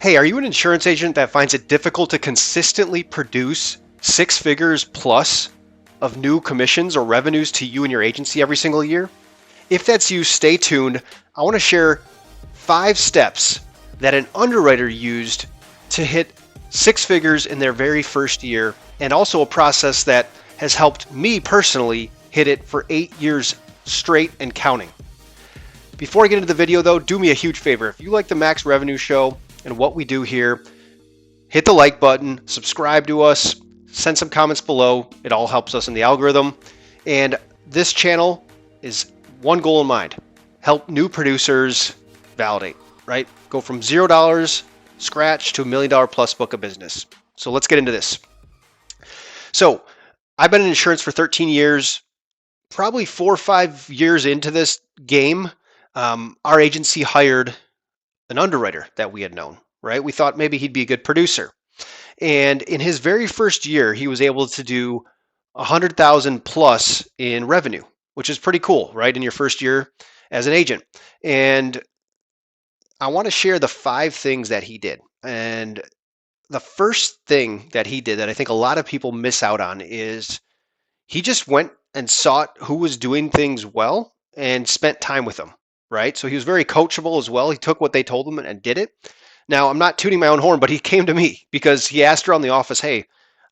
Hey, are you an insurance agent that finds it difficult to consistently produce six figures plus of new commissions or revenues to you and your agency every single year? If that's you, stay tuned. I want to share 5 steps that an underwriter used to hit six figures in their very first year, and also a process that has helped me personally hit it for 8 years straight and counting. Before I get into the video though, do me a huge favor. If you like the Max Revenue Show and what we do here, hit the like button, subscribe to us, send some comments below. It all helps us in the algorithm. And this channel is one goal in mind: help new producers validate, right? Go from $0 scratch to $1 million plus book of business. So let's get into this. So I've been in insurance for 13 years, probably 4 or 5 years into this game. Our agency hired an underwriter that we had known, right? We thought maybe he'd be a good producer. And in his very first year, he was able to do 100,000 plus in revenue, which is pretty cool, right? In your first year as an agent. And I want to share the 5 things that he did. And the first thing that he did that I think a lot of people miss out on is he just went and sought who was doing things well and spent time with them, right? So he was very coachable as well. He took what they told him and did it. Now, I'm not tooting my own horn, but he came to me because he asked around the office, hey,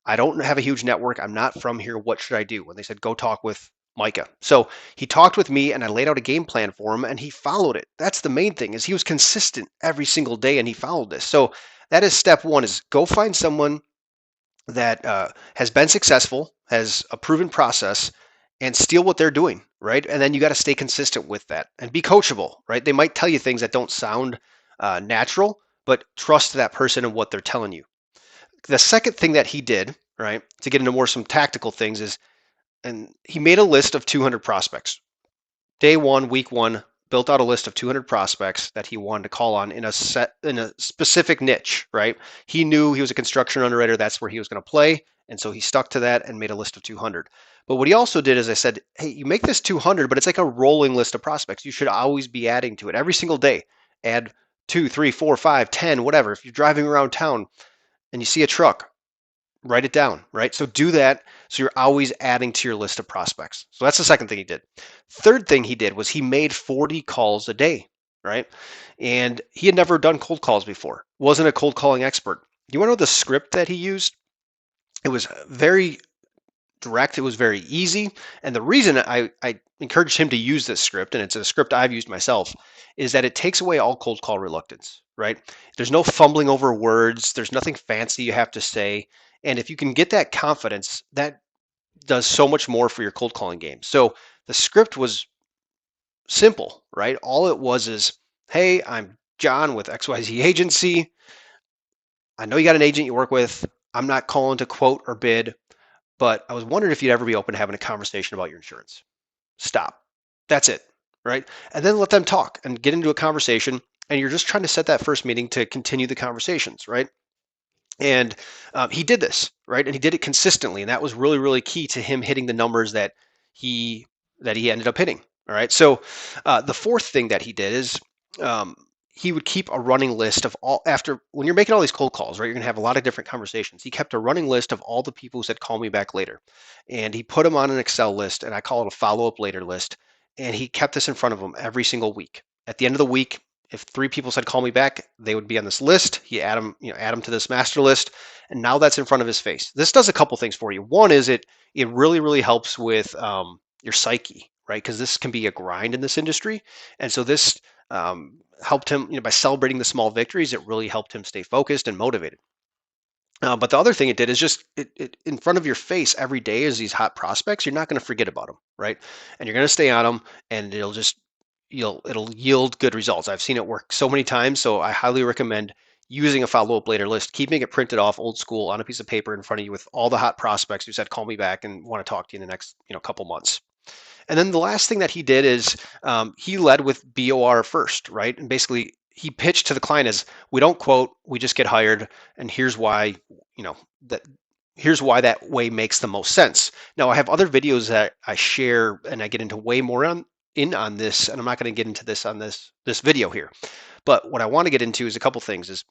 I don't have a huge network. I'm not from here. What should I do? And they said, go talk with Micah. So he talked with me and I laid out a game plan for him and he followed it. That's the main thing, is he was consistent every single day and he followed this. So that is step one, is go find someone that has been successful, has a proven process, and steal what they're doing, right? And then you got to stay consistent with that and be coachable, right? They might tell you things that don't sound natural, but trust that person and what they're telling you. The second thing that he did, right, to get into more some tactical things is, and he made a list of 200 prospects. Day one, week one, built out a list of 200 prospects that he wanted to call on in a specific niche, right? He knew he was a construction underwriter. That's where he was going to play. And so he stuck to that and made a list of 200. But what he also did is I said, hey, you make this 200, but it's like a rolling list of prospects. You should always be adding to it every single day. Add 2, 3, 4, 5, 10, whatever. If you're driving around town and you see a truck, write it down, right? So do that so you're always adding to your list of prospects. So that's the second thing he did. Third thing he did was he made 40 calls a day, right? And he had never done cold calls before, wasn't a cold calling expert. You want to know the script that he used? It was very direct. It was very easy. And the reason I encouraged him to use this script, and it's a script I've used myself, is that it takes away all cold call reluctance, right? There's no fumbling over words. There's nothing fancy you have to say. And if you can get that confidence, that does so much more for your cold calling game. So the script was simple, right? All it was is, hey, I'm John with XYZ Agency. I know you got an agent you work with. I'm not calling to quote or bid, but I was wondering if you'd ever be open to having a conversation about your insurance. Stop. That's it, right? And then let them talk and get into a conversation. And you're just trying to set that first meeting to continue the conversations, right? And he did this, right? And he did it consistently, and that was really, really key to him hitting the numbers that he ended up hitting. All right. So the fourth thing that he did is he would keep a running list of all, after when you're making all these cold calls, right? You're gonna have a lot of different conversations. He kept a running list of all the people who said call me back later, and he put them on an Excel list, and I call it a follow up later list. And he kept this in front of him every single week. At the end of the week, if 3 people said call me back, they would be on this list. He add them to this master list, and now that's in front of his face. This does a couple things for you. One is it really, really helps with your psyche, right? Because this can be a grind in this industry, and so this helped him, by celebrating the small victories. It really helped him stay focused and motivated. But the other thing it did is just it in front of your face every day is these hot prospects. You're not going to forget about them, right? And you're going to stay on them, and it'll yield good results. I've seen it work so many times, so I highly recommend using a follow-up later list, keeping it printed off old school on a piece of paper in front of you with all the hot prospects who said call me back and want to talk to you in the next couple months. And then the last thing that he did is he led with BOR first, right? And basically he pitched to the client as, we don't quote, we just get hired, and here's why that way makes the most sense. Now I have other videos that I share and I get into way more on this, and I'm not going to get into this on this video here. But what I want to get into is a couple things. Is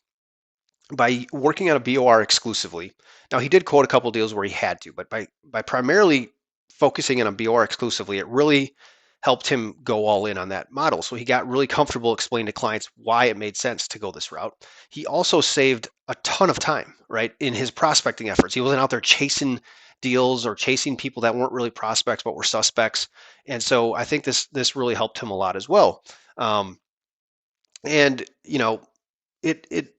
by working on a BOR exclusively. Now he did quote a couple deals where he had to, but by primarily focusing on a BOR exclusively, it really helped him go all in on that model. So he got really comfortable explaining to clients why it made sense to go this route. He also saved a ton of time, right, in his prospecting efforts. He wasn't out there chasing deals or chasing people that weren't really prospects but were suspects. And so I think this really helped him a lot as well. And it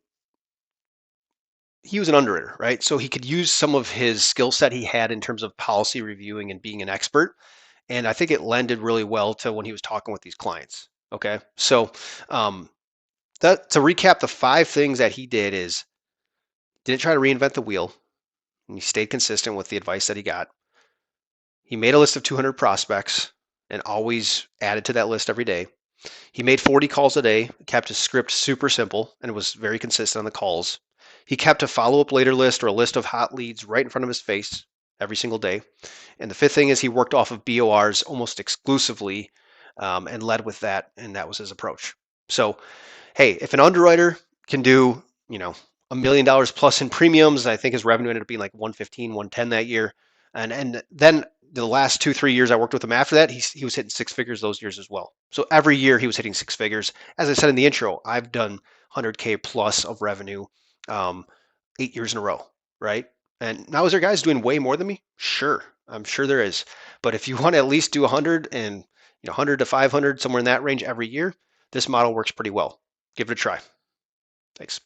he was an underwriter, right? So he could use some of his skill set he had in terms of policy reviewing and being an expert. And I think it lended really well to when he was talking with these clients. Okay. So um, that to recap, the 5 things that he did is didn't try to reinvent the wheel, and he stayed consistent with the advice that he got. He made a list of 200 prospects and always added to that list every day. He made 40 calls a day, kept his script super simple, and was very consistent on the calls. He kept a follow up later list or a list of hot leads right in front of his face every single day. And the 5th thing is he worked off of BORs almost exclusively and led with that, and that was his approach. So, hey, if an underwriter can do, $1 million plus in premiums, I think his revenue ended up being like 115, 110 that year. And then the last 2, 3 years I worked with him after that, he was hitting 6 figures those years as well. So every year he was hitting 6 figures. As I said in the intro, I've done 100K plus of revenue 8 years in a row, right? And now is there guys doing way more than me? Sure, I'm sure there is. But if you want to at least do 100 and 100 to 500 somewhere in that range every year, this model works pretty well. Give it a try. Thanks.